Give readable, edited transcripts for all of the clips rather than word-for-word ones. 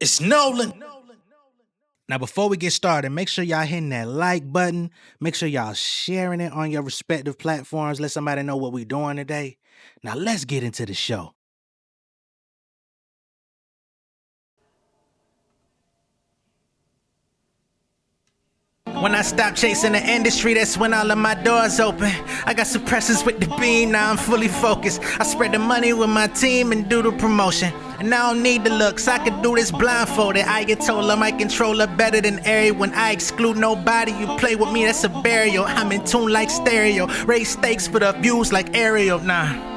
It's Nolan. Now, before we get started, make sure y'all hitting that like button. Make sure y'all sharing it on your respective platforms. Let somebody know what we're doing today. Now, let's get into the show. When I stop chasing the industry, that's when all of my doors open. I got suppressors with the beam, now I'm fully focused. I spread the money with my team and do the promotion. And I don't need the looks, I can do this blindfolded. I get told I'm my controller better than everyone. I exclude nobody, you play with me, that's a burial. I'm in tune like stereo, raise stakes for the views like Ariel, nah.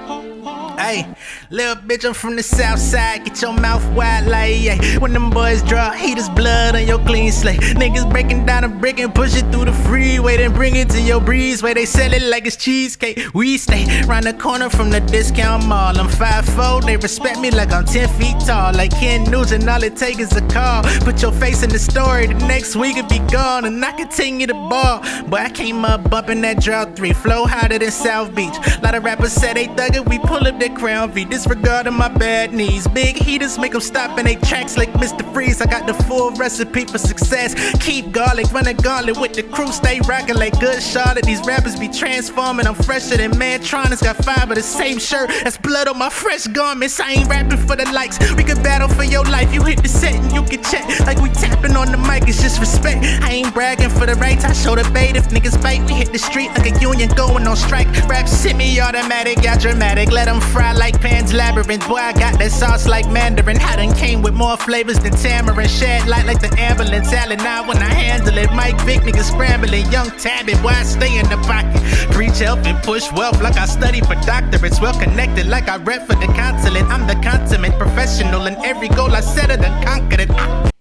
Hey, little bitch, I'm from the south side. Get your mouth wide like, yeah. When them boys draw, heaters blood on your clean slate. Niggas breaking down a brick and push it through the freeway, then bring it to your breezeway. They sell it like it's cheesecake. We stay round the corner from the discount mall. I'm 5'4", they respect me like I'm 10 feet tall. Like Ken Nugent, all it take is a call. Put your face in the story, the next week it be gone, and I continue to ball. Boy, I came up bumping that drought 3, flow hotter than South Beach. Lot of rappers say they thug it, we pull up the Crown V, disregarding my bad knees. Big heaters make them stop in they tracks like Mr. Freeze. I got the full recipe for success. Keep garlic, run a gauntlet with the crew, stay rocking like good Charlotte. These rappers be transforming, I'm fresher than Mantronics. Got 5 of the same shirt, that's blood on my fresh garments. I ain't rapping for the likes, we could battle for your life. You hit the set and you can check, like we tapping on the mic, it's just respect. I ain't bragging for the rights, I show the bait. If niggas bite, we hit the street like a union going on strike. Rap semi-automatic, got dramatic, let them fry like Pan's Labyrinth. Boy, I got that sauce like Mandarin. I done came with more flavors than tamarind. Shed light like the ambulance. Allen now when I handle it. Mike Vick niggas scrambling. Young Tabby, boy, I stay in the pocket. Preach health and push wealth like I study for doctorates. Well connected like I rep for the consulate. I'm the consummate professional, and every goal I set it and conquered it.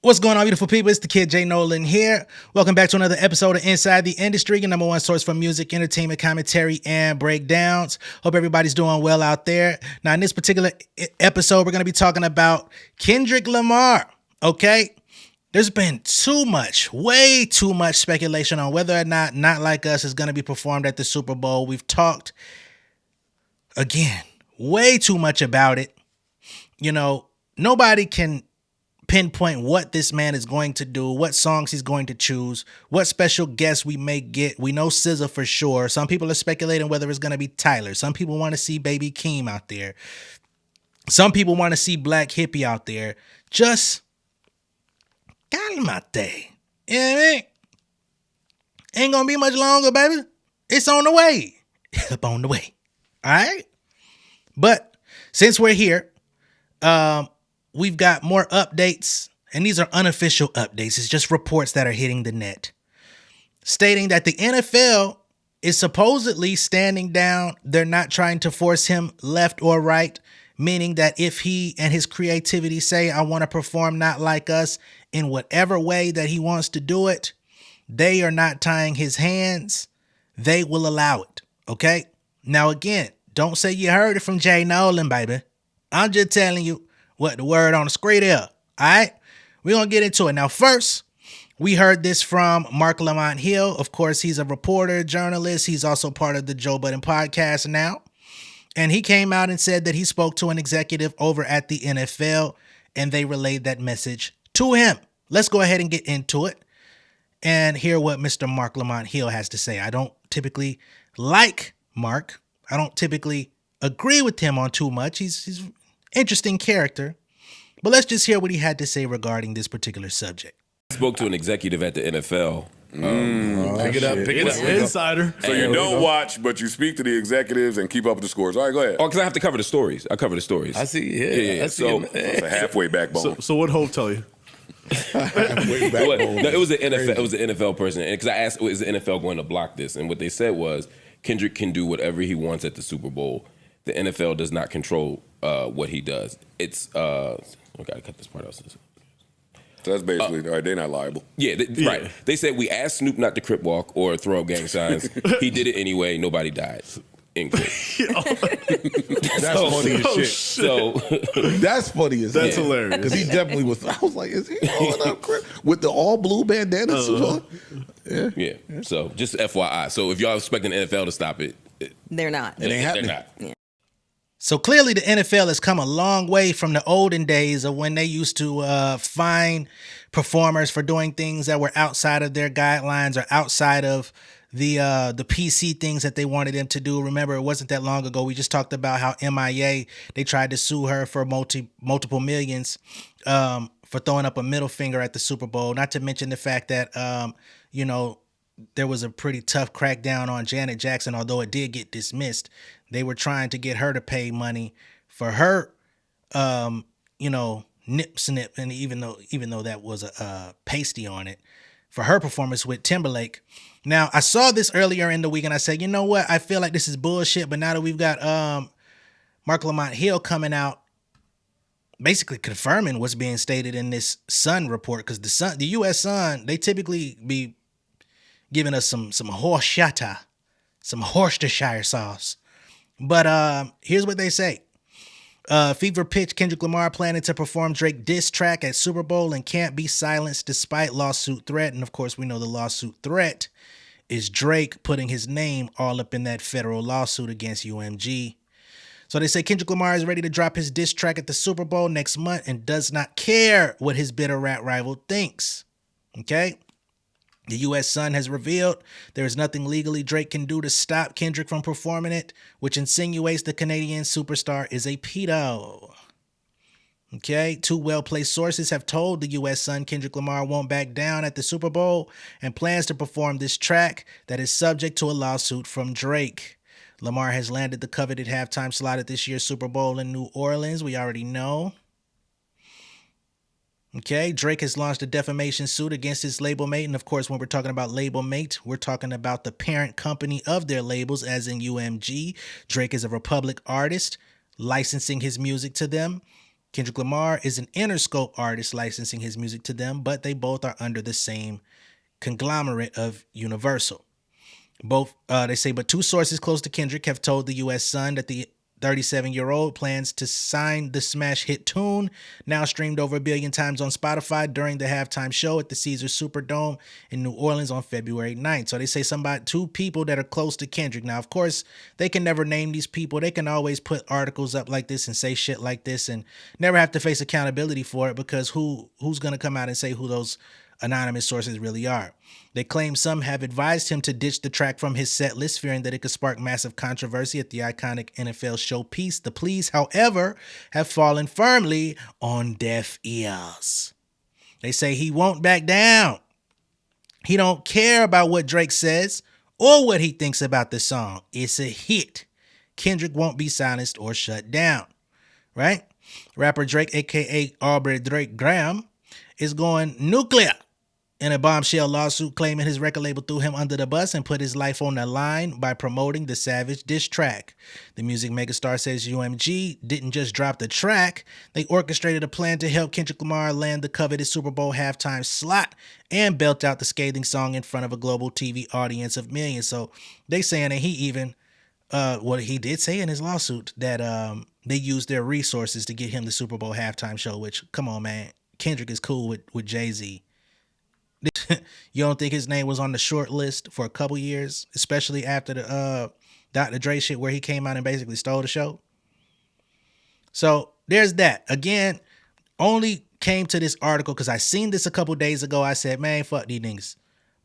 What's going on, beautiful people? It's the kid J Nolan here. Welcome back to another episode of Inside the Industry, your number one source for music, entertainment, commentary, and breakdowns. Hope everybody's doing well out there. Now, in this particular episode, we're going to be talking about Kendrick Lamar, okay? There's been way too much speculation on whether or not Not Like Us is going to be performed at the Super Bowl. We've talked, again, way too much about it. You know, nobody can pinpoint what this man is going to do, what songs he's going to choose, what special guests we may get. We know SZA for sure. Some people are speculating whether it's going to be Tyler. Some people want to see Baby Keem out there. Some people want to see Black Hippie out there. Just calmate. You know what I mean? Ain't going to be much longer, baby. It's on the way. Up on the way. All right? But since we're here, we've got more updates, and these are unofficial updates. It's just reports that are hitting the net, stating that the NFL is supposedly standing down. They're not trying to force him left or right, meaning that if he and his creativity say, I want to perform Not Like Us in whatever way that he wants to do it, they are not tying his hands. They will allow it, okay? Now, again, don't say you heard it from J Nolan, baby. I'm just telling you what the word on the screen is. All right, we're going to get into it. Now, first, we heard this from Mark Lamont Hill. Of course, he's a reporter, journalist. He's also part of the Joe Budden podcast now. And he came out and said that he spoke to an executive over at the NFL, and they relayed that message to him. Let's go ahead and get into it and hear what Mr. Mark Lamont Hill has to say. I don't typically like Mark. I don't typically agree with him on too much. He's interesting character, but let's just hear what he had to say regarding this particular subject. Spoke to an executive at the NFL. Pick it up. Insider. So you don't watch, but you speak to the executives and keep up with the scores. All right, go ahead. Oh, because I have to cover the stories. I cover the stories. I see. Yeah. I see. So it's a halfway backbone. So what Hope tell you? Halfway backbone. No, it was an NFL. It was an NFL person, because I asked, "Is the NFL going to block this?" And what they said was, Kendrick can do whatever he wants at the Super Bowl. The NFL does not control what he does. It's okay. I cut this part out. So that's basically, all right, they're not liable. Yeah, right. They said we asked Snoop not to crip walk or throw up gang signs. He did it anyway. Nobody died. End quote. That's funny as shit. So that's funny as that's hilarious. Because he definitely was. I was like, is he going up crip with the all blue bandana suit on? Yeah. So just FYI. So if y'all expecting the NFL to stop it, they're not. It ain't happening. They're not. Yeah. So clearly the NFL has come a long way from the olden days of when they used to fine performers for doing things that were outside of their guidelines or outside of the PC things that they wanted them to do. Remember, it wasn't that long ago. We just talked about how MIA, they tried to sue her for multiple millions for throwing up a middle finger at the Super Bowl. Not to mention the fact that, there was a pretty tough crackdown on Janet Jackson, although it did get dismissed. They were trying to get her to pay money for her, nip snip, and even though that was a pasty on it, for her performance with Timberlake. Now, I saw this earlier in the week, and I said, you know what? I feel like this is bullshit, but now that we've got Mark Lamont Hill coming out, basically confirming what's being stated in this Sun report, because the U.S. Sun, they typically be giving us some horchata, some Worcestershire sauce. But here's what they say. Fever pitch, Kendrick Lamar planning to perform Drake diss track at Super Bowl and can't be silenced despite lawsuit threat. And of course, we know the lawsuit threat is Drake putting his name all up in that federal lawsuit against UMG. So they say Kendrick Lamar is ready to drop his diss track at the Super Bowl next month and does not care what his bitter rap rival thinks. Okay? The U.S. Sun has revealed there is nothing legally Drake can do to stop Kendrick from performing it, which insinuates the Canadian superstar is a pedo. Okay, 2 well-placed sources have told the U.S. Sun Kendrick Lamar won't back down at the Super Bowl and plans to perform this track that is subject to a lawsuit from Drake. Lamar has landed the coveted halftime slot at this year's Super Bowl in New Orleans. We already know. Okay, Drake has launched a defamation suit against his label mate. And of course, when we're talking about label mate, we're talking about the parent company of their labels, as in UMG. Drake is a Republic artist, licensing his music to them. Kendrick Lamar is an Interscope artist, licensing his music to them, but they both are under the same conglomerate of Universal. They say, but 2 sources close to Kendrick have told the U.S. Sun that the 37-year-old plans to sign the smash hit tune, now streamed over 1 billion times on Spotify, during the halftime show at the Caesars Superdome in New Orleans on February 9th. So they say 2 people that are close to Kendrick. Now, of course, they can never name these people. They can always put articles up like this and say shit like this and never have to face accountability for it, because who's going to come out and say who those anonymous sources really are? They claim some have advised him to ditch the track from his set list, fearing that it could spark massive controversy at the iconic NFL showpiece. The pleas, however, have fallen firmly on deaf ears. They say he won't back down. He don't care about what Drake says or what he thinks about the song. It's a hit. Kendrick won't be silenced or shut down, right? Rapper Drake, a.k.a. Aubrey Drake Graham, is going nuclear in a bombshell lawsuit claiming his record label threw him under the bus and put his life on the line by promoting the Savage diss track. The music megastar says UMG didn't just drop the track, they orchestrated a plan to help Kendrick Lamar land the coveted Super Bowl halftime slot and belt out the scathing song in front of a global TV audience of millions. So they saying that he even, he did say in his lawsuit that they used their resources to get him the Super Bowl halftime show, which, come on, man. Kendrick is cool with Jay-Z. You don't think his name was on the short list for a couple years, especially after the Dr. Dre shit where he came out and basically stole the show? So there's that. Again, only came to this article because I seen this a couple days ago. I said, man, fuck these niggas.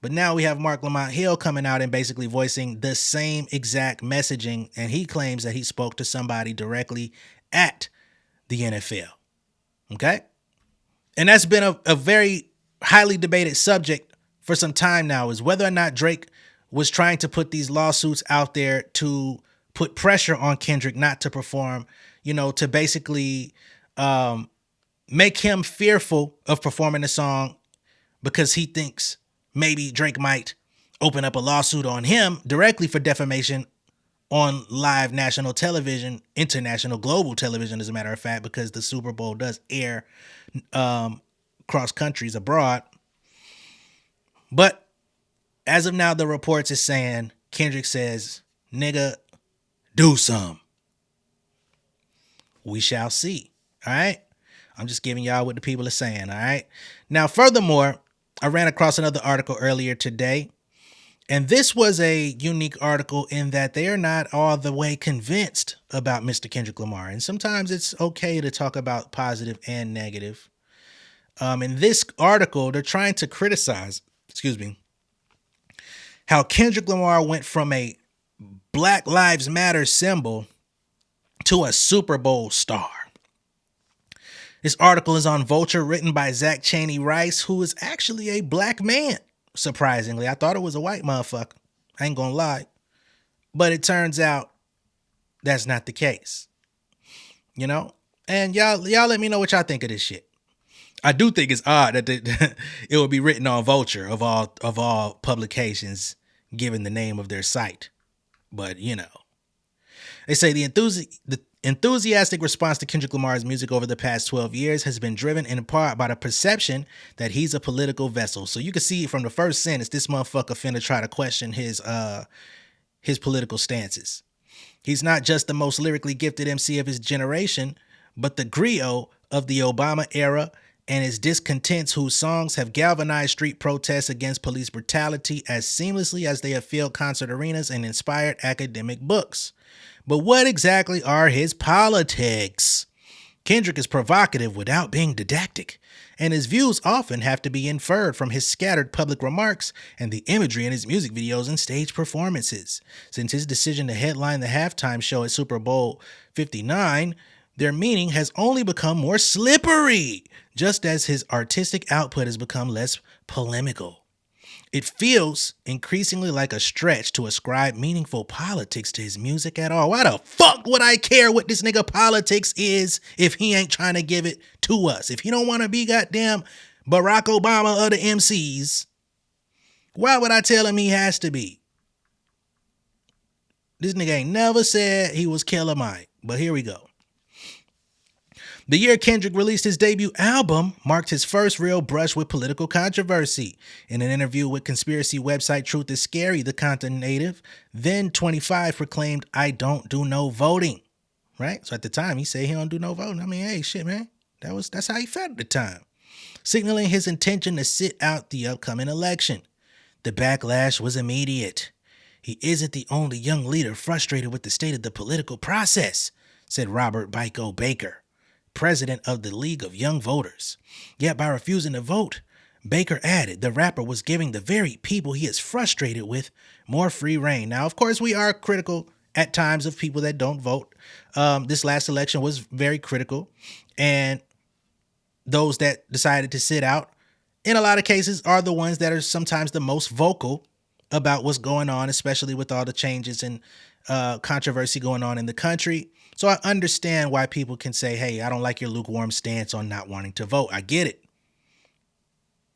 But now we have Mark Lamont Hill coming out and basically voicing the same exact messaging, and he claims that he spoke to somebody directly at the NFL. Okay? And that's been a very highly debated subject for some time now, is whether or not Drake was trying to put these lawsuits out there to put pressure on Kendrick not to perform, to basically make him fearful of performing the song because he thinks maybe Drake might open up a lawsuit on him directly for defamation on live national television, international, global television, as a matter of fact, because the Super Bowl does air cross countries abroad. But as of now, the reports is saying Kendrick says, nigga, do some. We shall see. All right. I'm just giving y'all what the people are saying. All right. Now, furthermore, I ran across another article earlier today And this was a unique article in that they are not all the way convinced about Mr. Kendrick Lamar. And sometimes it's okay to talk about positive and negative. In this article, they're trying to criticize, how Kendrick Lamar went from a Black Lives Matter symbol to a Super Bowl star. This article is on Vulture, written by Zach Cheney Rice, who is actually a black man. Surprisingly, I thought it was a white motherfucker. I ain't gonna lie. But it turns out that's not the case. You know? And y'all let me know what y'all think of this shit. I do think it's odd that it would be written on Vulture of all publications, given the name of their site. But, you know. They say the enthusiastic response to Kendrick Lamar's music over the past 12 years has been driven in part by the perception that he's a political vessel. So you can see from the first sentence, this motherfucker finna try to question his political stances. He's not just the most lyrically gifted MC of his generation, but the griot of the Obama era and his discontents whose songs have galvanized street protests against police brutality as seamlessly as they have filled concert arenas and inspired academic books. But what exactly are his politics? Kendrick is provocative without being didactic, and his views often have to be inferred from his scattered public remarks and the imagery in his music videos and stage performances. Since his decision to headline the halftime show at Super Bowl 59, their meaning has only become more slippery, just as his artistic output has become less polemical. It feels increasingly like a stretch to ascribe meaningful politics to his music at all. Why the fuck would I care what this nigga politics is if he ain't trying to give it to us? If he don't want to be goddamn Barack Obama of the MCs, why would I tell him he has to be? This nigga ain't never said he was Killer Mike, but here we go. The year Kendrick released his debut album marked his first real brush with political controversy. In an interview with conspiracy website Truth is Scary, the Compton native, then 25, proclaimed, "I don't do no voting." Right? So at the time, he said he don't do no voting. I mean, hey, shit, man. That's how he felt at the time. Signaling his intention to sit out the upcoming election. The backlash was immediate. "He isn't the only young leader frustrated with the state of the political process," said Robert Biko Baker, president of the League of Young Voters. Yet by refusing to vote, Baker added the rapper was giving the very people he is frustrated with more free reign. Now, of course, we are critical at times of people that don't vote. This last election was very critical. And those that decided to sit out, in a lot of cases, are the ones that are sometimes the most vocal about what's going on, especially with all the changes and controversy going on in the country. So I understand why people can say, hey, I don't like your lukewarm stance on not wanting to vote. I get it.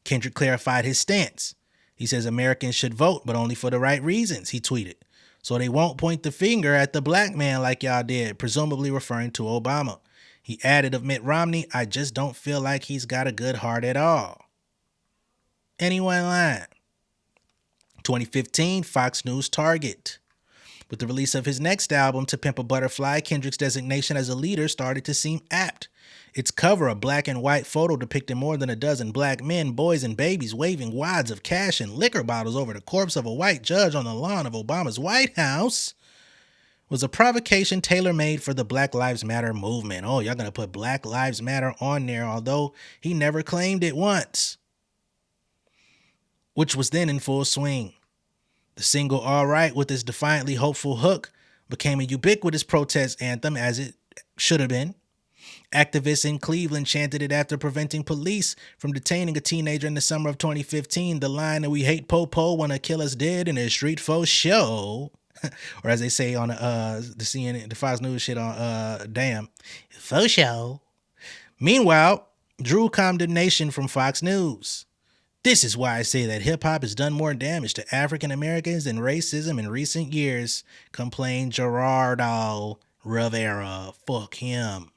Kendrick clarified his stance. He says Americans should vote, but only for the right reasons, he tweeted. So they won't point the finger at the black man like y'all did, presumably referring to Obama. He added of Mitt Romney, "I just don't feel like he's got a good heart at all." Anyone lying? 2015, Fox News Target. With the release of his next album, To Pimp a Butterfly, Kendrick's designation as a leader started to seem apt. Its cover, a black and white photo depicting more than a dozen black men, boys, and babies waving wads of cash and liquor bottles over the corpse of a white judge on the lawn of Obama's White House, was a provocation tailor-made for the Black Lives Matter movement. Oh, y'all gonna put Black Lives Matter on there, although he never claimed it once, which was then in full swing. The single All Right, with its defiantly hopeful hook, became a ubiquitous protest anthem, as it should have been. Activists in Cleveland chanted it after preventing police from detaining a teenager in the summer of 2015. The line that "we hate po-po, wanna kill us dead in a street for show," or as they say on the CNN, the Fox News shit on damn, for show. Meanwhile, drew condemnation from Fox News. "This is why I say that hip-hop has done more damage to African Americans than racism in recent years," complained Gerardo Rivera. Fuck him.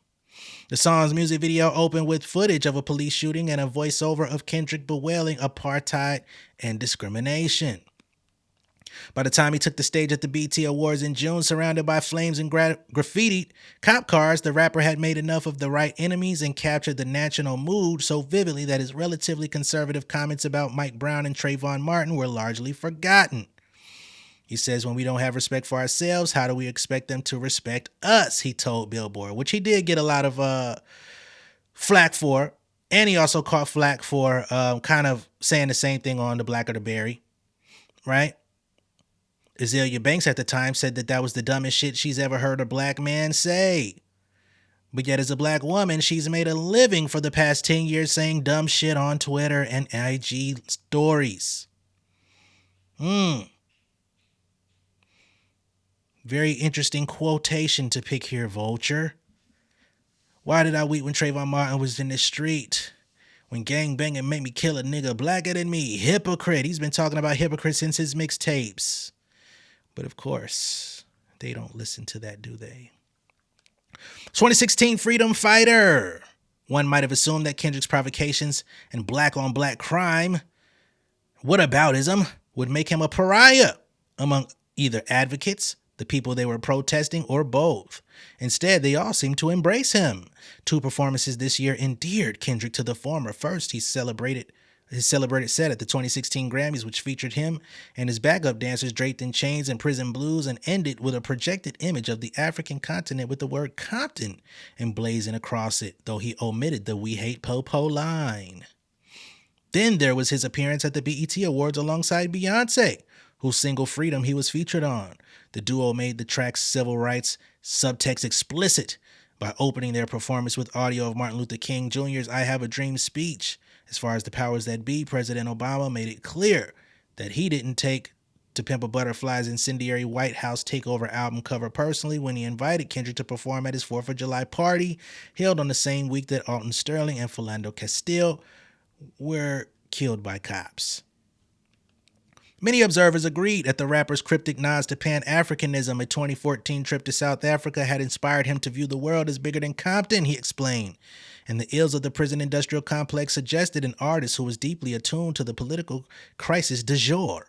The song's music video opened with footage of a police shooting and a voiceover of Kendrick bewailing apartheid and discrimination. By the time he took the stage at the BET Awards in June, surrounded by flames and graffitied cop cars, the rapper had made enough of the right enemies and captured the national mood so vividly that his relatively conservative comments about Mike Brown and Trayvon Martin were largely forgotten. He says, when we don't have respect for ourselves, how do we expect them to respect us? He told Billboard, which he did get a lot of flack for. And he also caught flack for kind of saying the same thing on The Blacker the Berry, right? Azealia Banks at the time said that was the dumbest shit she's ever heard a black man say. But yet as a black woman, she's made a living for the past 10 years saying dumb shit on Twitter and IG stories. Very interesting quotation to pick here, Vulture. Why did I weep when Trayvon Martin was in the street? When gang banging made me kill a nigga blacker than me. Hypocrite. He's been talking about hypocrite since his mixtapes. But of course, they don't listen to that, do they? 2016 Freedom Fighter. One might have assumed that Kendrick's provocations and black-on-black crime, whataboutism, would make him a pariah among either advocates, the people they were protesting, or both. Instead, they all seemed to embrace him. 2 performances this year endeared Kendrick to the former. First, his celebrated set at the 2016 Grammys, which featured him and his backup dancers draped in chains and prison blues, and ended with a projected image of the African continent with the word Compton emblazoned across it, though he omitted the "We Hate Po-Po" line. Then there was his appearance at the BET Awards alongside Beyonce, whose single Freedom he was featured on. The duo made the track's civil rights subtext explicit by opening their performance with audio of Martin Luther King Jr.'s "I Have a Dream" speech. As far as the powers that be, President Obama made it clear that he didn't take To Pimp a Butterfly's incendiary White House Takeover album cover personally when he invited Kendrick to perform at his 4th of July party, held on the same week that Alton Sterling and Philando Castile were killed by cops. Many observers agreed that the rapper's cryptic nods to Pan-Africanism, a 2014 trip to South Africa, had inspired him to view the world as bigger than Compton, he explained. And the ills of the prison industrial complex suggested an artist who was deeply attuned to the political crisis du jour.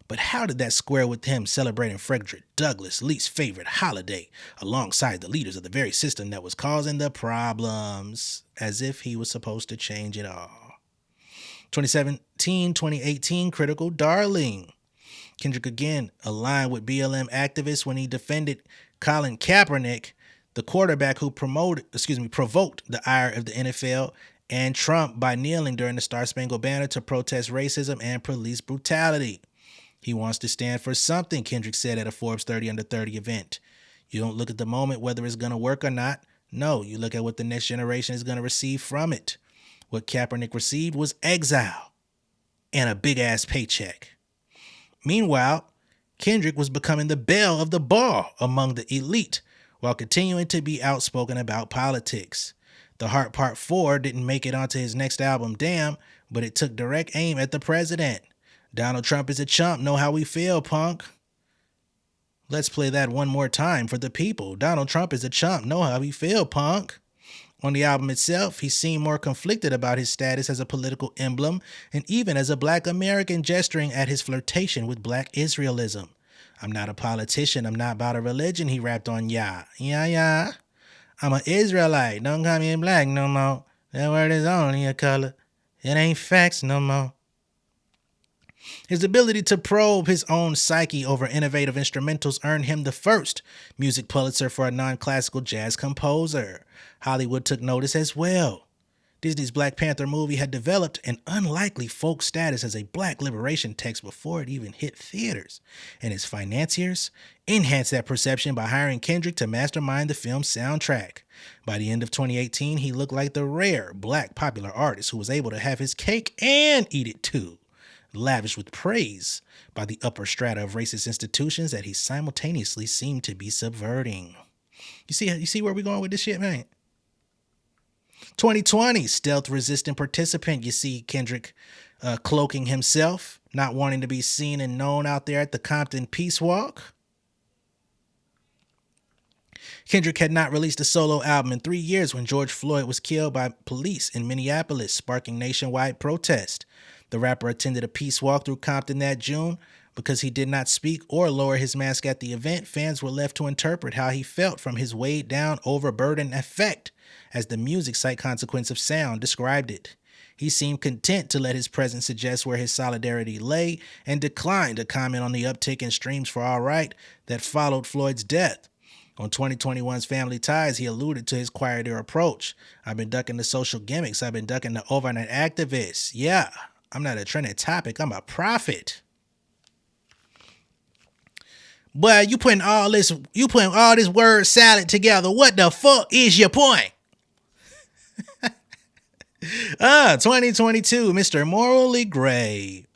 But how did that square with him celebrating Frederick Douglass' least favorite holiday alongside the leaders of the very system that was causing the problems, as if he was supposed to change it all? 2017-2018 Critical Darling. Kendrick again aligned with BLM activists when he defended Colin Kaepernick, the quarterback who provoked the ire of the NFL and Trump by kneeling during the Star Spangled Banner to protest racism and police brutality. He wants to stand for something, Kendrick said at a Forbes 30 Under 30 event. You don't look at the moment whether it's going to work or not. No, you look at what the next generation is going to receive from it. What Kaepernick received was exile and a big-ass paycheck. Meanwhile, Kendrick was becoming the belle of the ball among the elite, while continuing to be outspoken about politics. The Heart Part 4 didn't make it onto his next album, Damn, but it took direct aim at the president. Donald Trump is a chump, know how we feel, punk. Let's play that one more time for the people. Donald Trump is a chump, know how we feel, punk. On the album itself, he seemed more conflicted about his status as a political emblem and even as a black American, gesturing at his flirtation with black Israelism. I'm not a politician, I'm not about a religion, he rapped on Yeah. I'm an Israelite, don't call me black no more. That word is only a color, it ain't facts no more. His ability to probe his own psyche over innovative instrumentals earned him the first Music Pulitzer for a non-classical jazz composer. Hollywood took notice as well. Disney's Black Panther movie had developed an unlikely folk status as a black liberation text before it even hit theaters, and its financiers enhanced that perception by hiring Kendrick to mastermind the film's soundtrack. By the end of 2018, he looked like the rare black popular artist who was able to have his cake and eat it too, lavished with praise by the upper strata of racist institutions that he simultaneously seemed to be subverting. You see where we're going with this shit, man? 2020, stealth-resistant participant. You see Kendrick cloaking himself, not wanting to be seen and known out there at the Compton Peace Walk. Kendrick had not released a solo album in 3 years when George Floyd was killed by police in Minneapolis, sparking nationwide protest. The rapper attended a peace walk through Compton that June. Because he did not speak or lower his mask at the event, fans were left to interpret how he felt from his weighed down, overburdened effect, as the music site Consequence of Sound described it. He seemed content to let his presence suggest where his solidarity lay and declined to comment on the uptick in streams for All Right that followed Floyd's death. On 2021's Family Ties, he alluded to his quieter approach. I've been ducking the social gimmicks. I've been ducking the overnight activists. Yeah, I'm not a trending topic. I'm a prophet. Boy, you putting all this word salad together. What the fuck is your point? 2022, Mr. Morally Gray.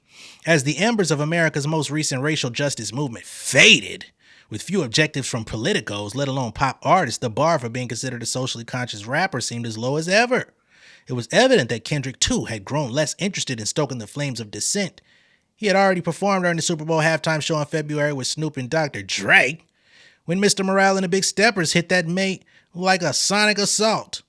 As the embers of America's most recent racial justice movement faded, with few objectives from politicos, let alone pop artists, the bar for being considered a socially conscious rapper seemed as low as ever. It was evident that Kendrick, too, had grown less interested in stoking the flames of dissent. He had already performed during the Super Bowl halftime show in February with Snoop and Dr. Dre, when Mr. Morale and the Big Steppers hit that mate like a sonic assault.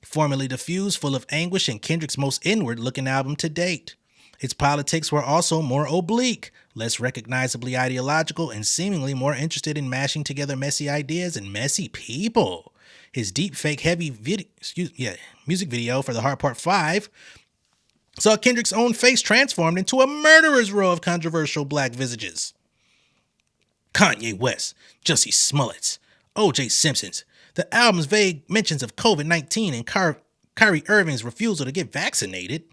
Formerly diffused, full of anguish, and Kendrick's most inward-looking album to date. Its politics were also more oblique, less recognizably ideological, and seemingly more interested in mashing together messy ideas and messy people. His deep fake heavy music video for The Hard Part 5 saw Kendrick's own face transformed into a murderer's row of controversial black visages. Kanye West, Jussie Smollett's, O.J. Simpson's, the album's vague mentions of COVID-19 and Kyrie Irving's refusal to get vaccinated.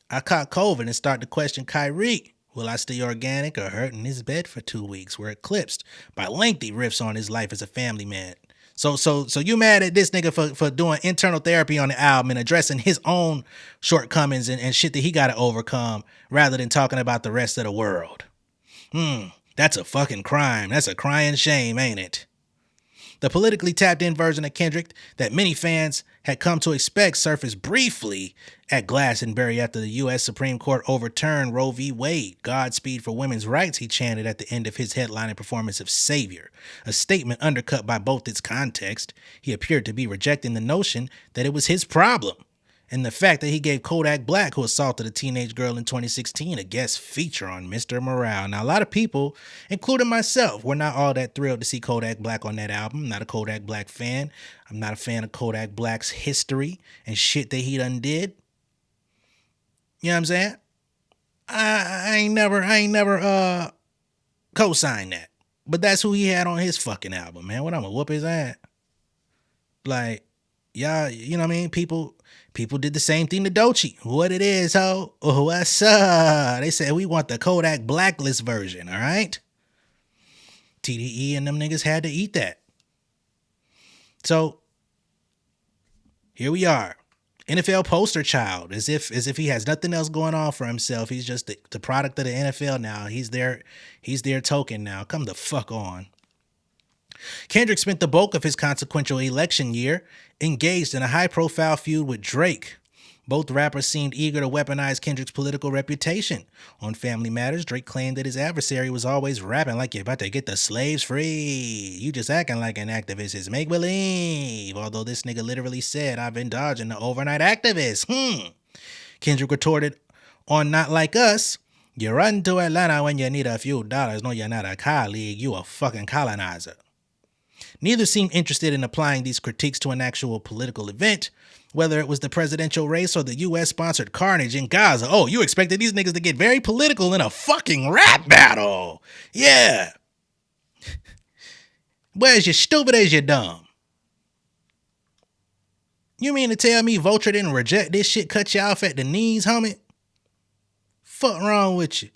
I caught COVID and started to question Kyrie. Will I stay organic or hurt in his bed for 2 weeks? Were eclipsed by lengthy riffs on his life as a family man. So you mad at this nigga for doing internal therapy on the album and addressing his own shortcomings and shit that he got to overcome rather than talking about the rest of the world. That's a fucking crime. That's a crying shame, ain't it? The politically tapped-in version of Kendrick that many fans had come to expect surfaced briefly at Glastonbury after the U.S. Supreme Court overturned Roe v. Wade. Godspeed for women's rights, he chanted at the end of his headlining performance of Savior, a statement undercut by both its context. He appeared to be rejecting the notion that it was his problem, and the fact that he gave Kodak Black, who assaulted a teenage girl in 2016, a guest feature on Mr. Morale. Now, a lot of people, including myself, were not all that thrilled to see Kodak Black on that album. I'm not a Kodak Black fan. I'm not a fan of Kodak Black's history and shit that he done did. You know what I'm saying? I ain't never co-signed that. But that's who he had on his fucking album, man. What, I'm gonna whoop his ass? Like, y'all, you know what I mean? People did the same thing to Doechii. What it is, ho? Oh, what's up? They said we want the Kodak Blacklist version, all right? TDE and them niggas had to eat that. So, here we are. NFL poster child, as if he has nothing else going on for himself. He's just the product of the NFL now. He's their token now. Come the fuck on. Kendrick spent the bulk of his consequential election year engaged in a high-profile feud with Drake. Both rappers seemed eager to weaponize Kendrick's political reputation. On Family Matters, Drake claimed that his adversary was always rapping like you're about to get the slaves free. You just acting like an activist is make-believe. Although this nigga literally said, I've been dodging the overnight activists. Kendrick retorted on Not Like Us, you run to Atlanta when you need a few dollars. No, you're not a colleague. You a fucking colonizer. Neither seemed interested in applying these critiques to an actual political event, whether it was the presidential race or the U.S.-sponsored carnage in Gaza. Oh, you expected these niggas to get very political in a fucking rap battle. Yeah. Boy, as you stupid as you dumb. You mean to tell me Vulture didn't reject this shit, cut you off at the knees, homie? Fuck wrong with you?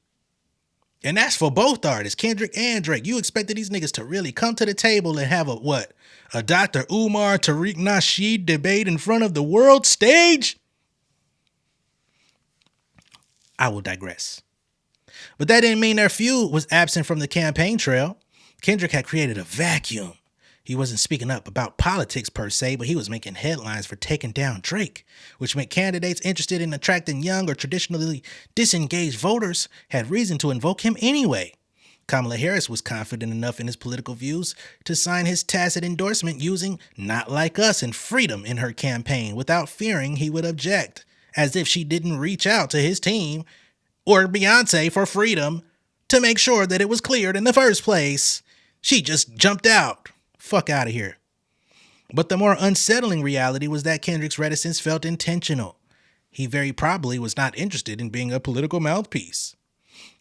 And that's for both artists, Kendrick and Drake. You expected these niggas to really come to the table and have a Dr. Umar Tariq Nasheed debate in front of the world stage? I will digress. But that didn't mean their feud was absent from the campaign trail. Kendrick had created a vacuum. He wasn't speaking up about politics per se, but he was making headlines for taking down Drake, which meant candidates interested in attracting young or traditionally disengaged voters had reason to invoke him anyway. Kamala Harris was confident enough in his political views to sign his tacit endorsement using Not Like Us and freedom in her campaign without fearing he would object, as if she didn't reach out to his team or Beyonce for freedom to make sure that it was cleared in the first place. She just jumped out. Fuck out of here. But the more unsettling reality was that Kendrick's reticence felt intentional. he very probably was not interested in being a political mouthpiece.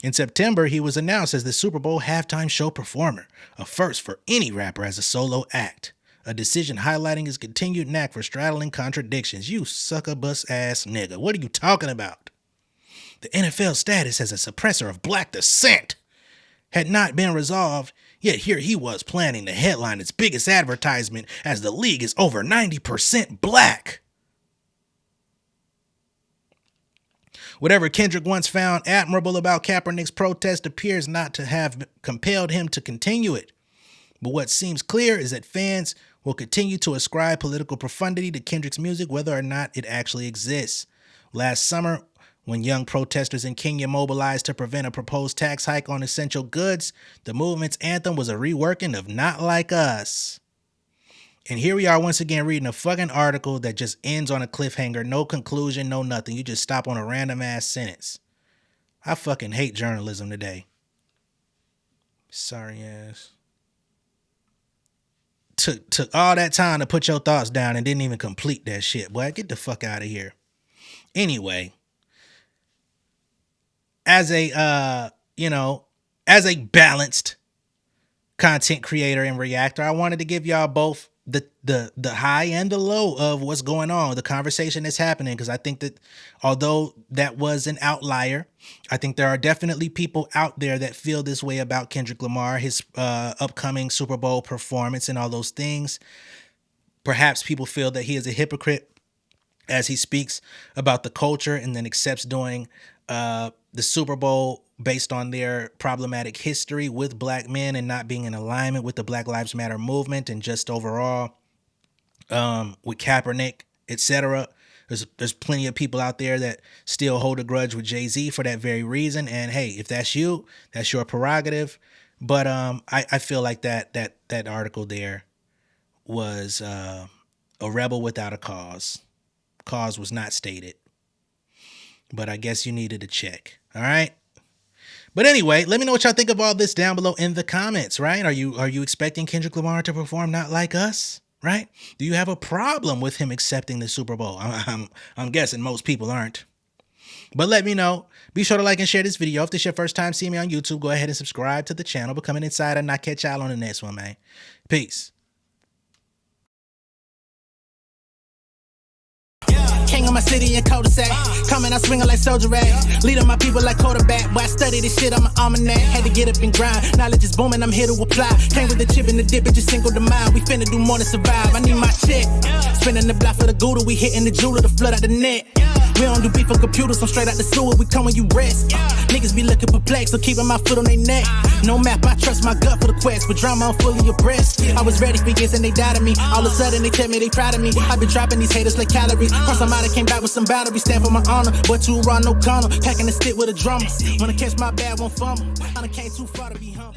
In September, he was announced as the Super Bowl halftime show performer, a first for any rapper as a solo act. A decision highlighting his continued knack for straddling contradictions. You succubus ass nigga. What are you talking about? The NFL status as a suppressor of black descent had not been resolved, yet here he was planning to headline its biggest advertisement as the league is over 90% black. Whatever Kendrick once found admirable about Kaepernick's protest appears not to have compelled him to continue it. But what seems clear is that fans will continue to ascribe political profundity to Kendrick's music whether or not it actually exists. Last summer, when young protesters in Kenya mobilized to prevent a proposed tax hike on essential goods, the movement's anthem was a reworking of Not Like Us. And here we are once again reading a fucking article that just ends on a cliffhanger, no conclusion, no nothing. You just stop on a random ass sentence. I fucking hate journalism today. Sorry ass. Took all that time to put your thoughts down and didn't even complete that shit. Boy, get the fuck out of here. Anyway, as a balanced content creator and reactor, I wanted to give y'all both the high and the low of what's going on, the conversation that's happening, because I think that although that was an outlier, I think there are definitely people out there that feel this way about Kendrick Lamar, his upcoming Super Bowl performance and all those things. Perhaps people feel that he is a hypocrite as he speaks about the culture and then accepts doing the Super Bowl based on their problematic history with black men and not being in alignment with the Black Lives Matter movement and just overall with Kaepernick, etc. There's plenty of people out there that still hold a grudge with Jay-Z for that very reason. And hey, if that's you, that's your prerogative. But I feel like that article there was a rebel without a cause. Cause was not stated. But I guess you needed to check. All right. But anyway, let me know what y'all think of all this down below in the comments, right? Are you expecting Kendrick Lamar to perform Not Like Us, right? Do you have a problem with him accepting the Super Bowl? I'm guessing most people aren't. But let me know. Be sure to like and share this video. If this is your first time seeing me on YouTube, go ahead and subscribe to the channel. Become an insider, and I'll catch y'all on the next one, man. Peace. King of my city and cul-de-sac. Coming, I swinging like soldier rag. Leading my people like quarterback. Boy, I study this shit, I'm an almanac. Had to get up and grind. Knowledge is booming, I'm here to apply. Came with the chip and the dip, it just single the mind. We finna do more than survive. I need my check. Spinning the block for the Gouda. We hitting the jeweler to flood out the net. We don't do beef for computers, I'm straight out the sewer. We come when you rest. Niggas be looking perplexed, so keeping my foot on their neck. No map, I trust my gut for the quest. With drama, I'm fully abreast. I was ready for years and they doubted me. All of a sudden, they tell me they proud of me. I've been dropping these haters like calories. Cross them out, I came back with some boundaries. Stand for my honor, but too raw, no corner. Packing the stick with a drummer. Wanna catch my bad, won't fumble. I done came too far to be humble.